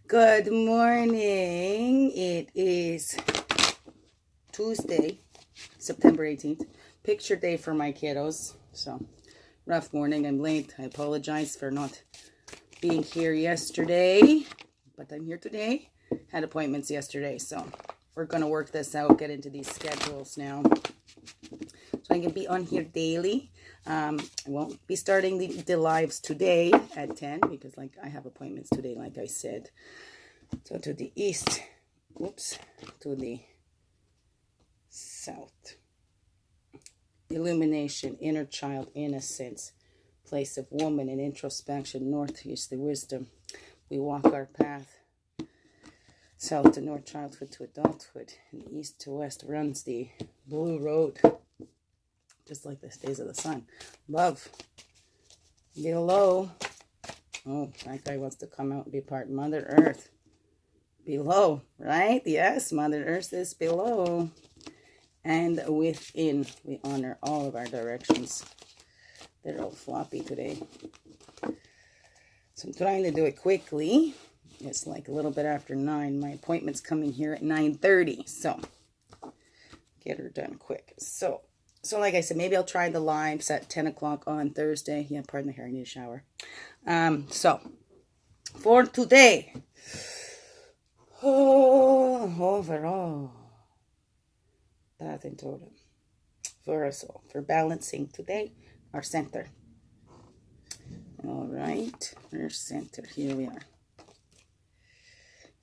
Good morning. It is Tuesday, September 18th. Picture day for my kiddos. So, rough morning. I'm late. I apologize for not being here yesterday. But I'm here today. Had appointments yesterday. So, we're going to work this out. Get into these schedules now. So, I can be on here daily. I won't be starting the lives today at 10 because I have appointments today, like I said. So to the east, to the south. Illumination, inner child, innocence, place of woman and introspection. North is the wisdom. We walk our path. South to north, childhood to adulthood. And east to west runs the blue road. Just like the days of the sun. Love. Below. Oh, that guy wants to come out and be part of Mother Earth. Below, right? Yes, Mother Earth is below. And within, we honor all of our directions. They're all floppy today. So I'm trying to do it quickly. It's like a little bit after 9. My appointment's coming here at 9:30. So, get her done quick. So like I said, maybe I'll try the lives at 10 o'clock on Thursday. Yeah, pardon the hair, I need a shower. So, for today, overall, path and totem, for us all, for balancing today, our center. All right, our center, here we are.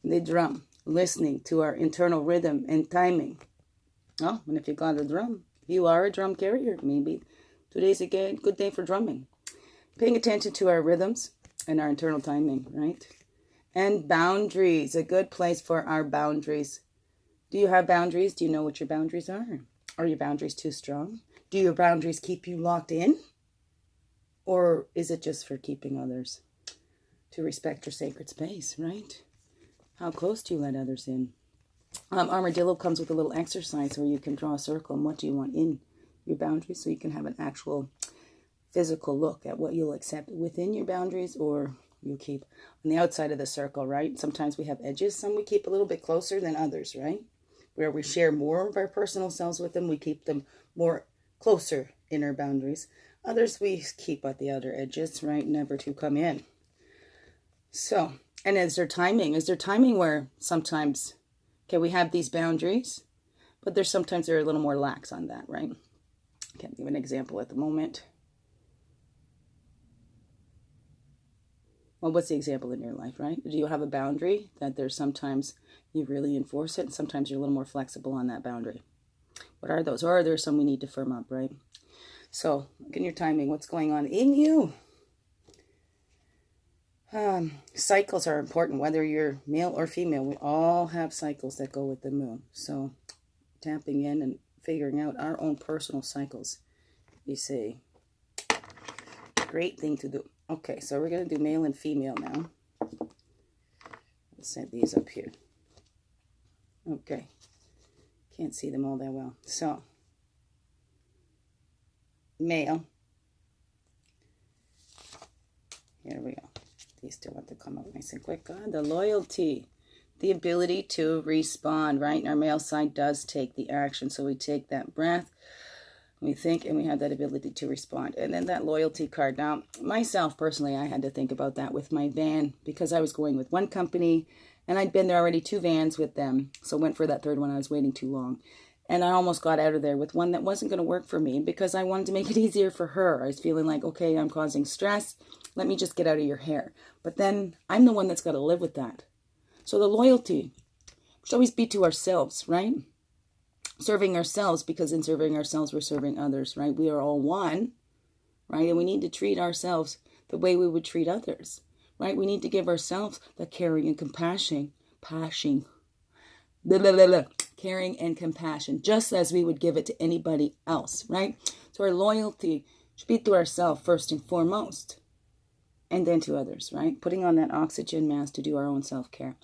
The drum, listening to our internal rhythm and timing. Oh, and if you got a drum, you are a drum carrier, maybe today's a good day for drumming. Paying attention to our rhythms and our internal timing, right? And boundaries, a good place for our boundaries. Do you have boundaries? Do you know what your boundaries are? Are your boundaries too strong? Do your boundaries keep you locked in? Or is it just for keeping others to respect your sacred space, right? How close do you let others in? Armadillo comes with a little exercise where you can draw a circle and what do you want in your boundaries so you can have an actual physical look at what you'll accept within your boundaries or you keep on the outside of the circle, right? Sometimes we have edges. Some we keep a little bit closer than others, right? Where we share more of our personal selves with them, we keep them more closer in our boundaries. Others we keep at the outer edges, right? Never to come in. So, and is there timing? Is there timing where sometimes... Okay, we have these boundaries, but there's sometimes they're a little more lax on that, right? I can't give an example at the moment. Well, what's the example in your life, right? Do you have a boundary that there's sometimes you really enforce it and sometimes you're a little more flexible on that boundary? What are those? Or are there some we need to firm up, right? So, look in your timing. What's going on in you? Cycles are important, whether you're male or female. We all have cycles that go with the moon. So tapping in and figuring out our own personal cycles is a great thing to do. Okay, so we're going to do male and female now. Let's set these up here. Okay. Can't see them all that well. So, male. Here we go. These still have to come out nice and quick. The loyalty, the ability to respond, right? And our male side does take the action. So we take that breath, we think, and we have that ability to respond. And then that loyalty card. Now, myself, personally, I had to think about that with my van because I was going with one company and I'd been there already 2 vans with them. So went for that third one. I was waiting too long. And I almost got out of there with one that wasn't going to work for me because I wanted to make it easier for her. I was feeling like, okay, I'm causing stress. Let me just get out of your hair. But then I'm the one that's got to live with that. So the loyalty should always be to ourselves, right? Serving ourselves, because in serving ourselves, we're serving others, right? We are all one, right? And we need to treat ourselves the way we would treat others, right? We need to give ourselves the caring and compassion, caring and compassion, just as we would give it to anybody else, right? So our loyalty should be to ourselves first and foremost, and then to others, right? Putting on that oxygen mask to do our own self-care,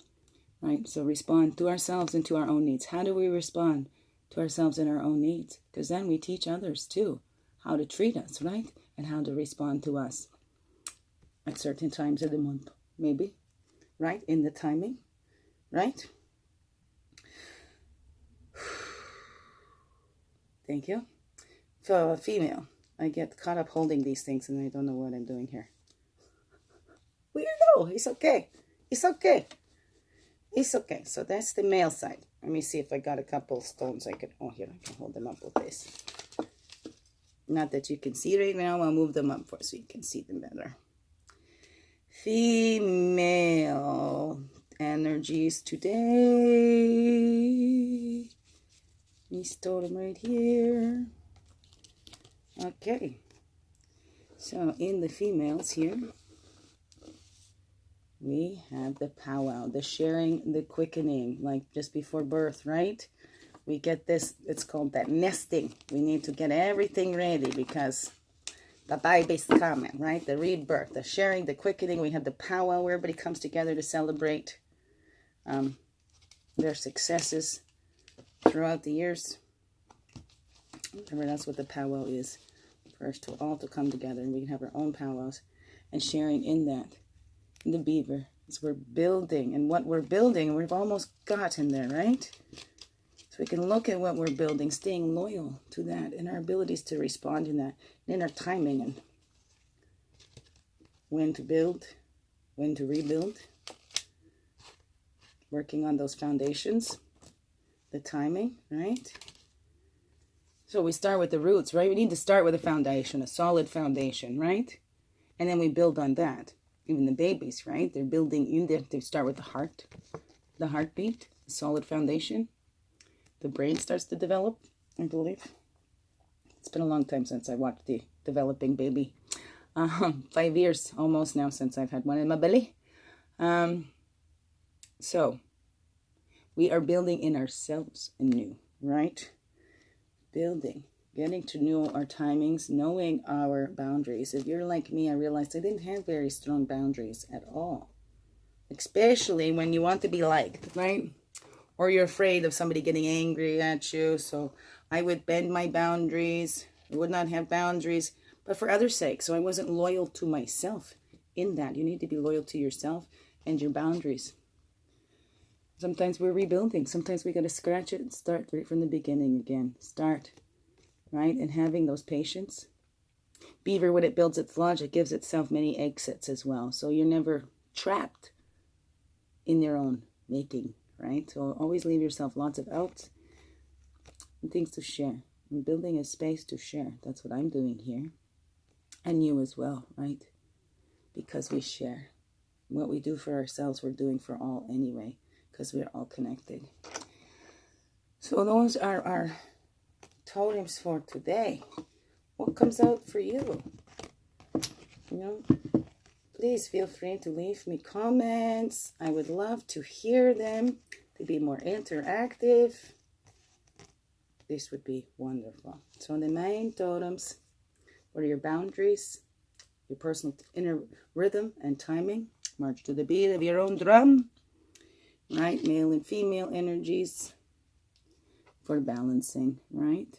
right? So respond to ourselves and to our own needs. How do we respond to ourselves and our own needs? Because then we teach others too how to treat us, right? And how to respond to us at certain times of the month, maybe, right? In the timing, right? Thank you. For a female, I get caught up holding these things and I don't know what I'm doing here. Weirdo. It's okay. It's okay. It's okay. So that's the male side. Let me see if I got a couple stones I can... Oh, here, I can hold them up with this. Not that you can see right now. I'll move them up for so you can see them better. Female energies today. This totem right here. Okay. So in the females here, we have the powwow, the sharing, the quickening, like just before birth, right? We get this, it's called that nesting. We need to get everything ready because the baby's coming, right? The rebirth, the sharing, the quickening. We have the powwow where everybody comes together to celebrate their successes throughout the years. Remember, that's what the powwow is. First, to all to come together, and we can have our own powwows and sharing in that. The beaver, as we're building, and what we're building, we've almost gotten there, right? So we can look at what we're building, staying loyal to that, and our abilities to respond in that, and in our timing, and when to build, when to rebuild, working on those foundations, the timing, right? So we start with the roots, right? We need to start with a foundation, a solid foundation, right? And then we build on that. Even the babies, right? They're building in there. They start with the heart, the heartbeat, the solid foundation. The brain starts to develop, I believe. It's been a long time since I watched the developing baby. 5 years almost now since I've had one in my belly. So we are building in ourselves anew, right? Building, getting to know our timings, knowing our boundaries. If you're like me, I realized I didn't have very strong boundaries at all. Especially when you want to be liked, right? Or you're afraid of somebody getting angry at you. So I would bend my boundaries. I would not have boundaries, but for others' sake. So I wasn't loyal to myself in that. You need to be loyal to yourself and your boundaries. Sometimes we're rebuilding. Sometimes we got to scratch it and start right from the beginning again. Start, right? And having those patience. Beaver, when it builds its lodge, it gives itself many exits as well. So you're never trapped in your own making, right? So always leave yourself lots of outs and things to share. And building a space to share. That's what I'm doing here. And you as well, right? Because we share. What we do for ourselves, we're doing for all anyway. Because we're all connected. So those are our totems for today. What comes out for you? You know, please feel free to leave me comments. I would love to hear them, to be more interactive. This would be wonderful. So the main totems, what are your boundaries, your personal inner rhythm and timing? March to the beat of your own drum. Right, male and female energies for balancing, right?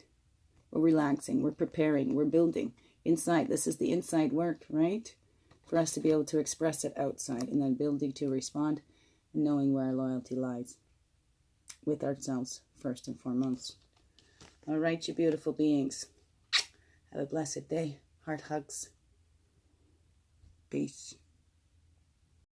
We're relaxing, we're preparing, we're building inside. This is the inside work, right? For us to be able to express it outside, and then building to respond and knowing where our loyalty lies with ourselves first and foremost. All right, you beautiful beings. Have a blessed day. Heart hugs. Peace.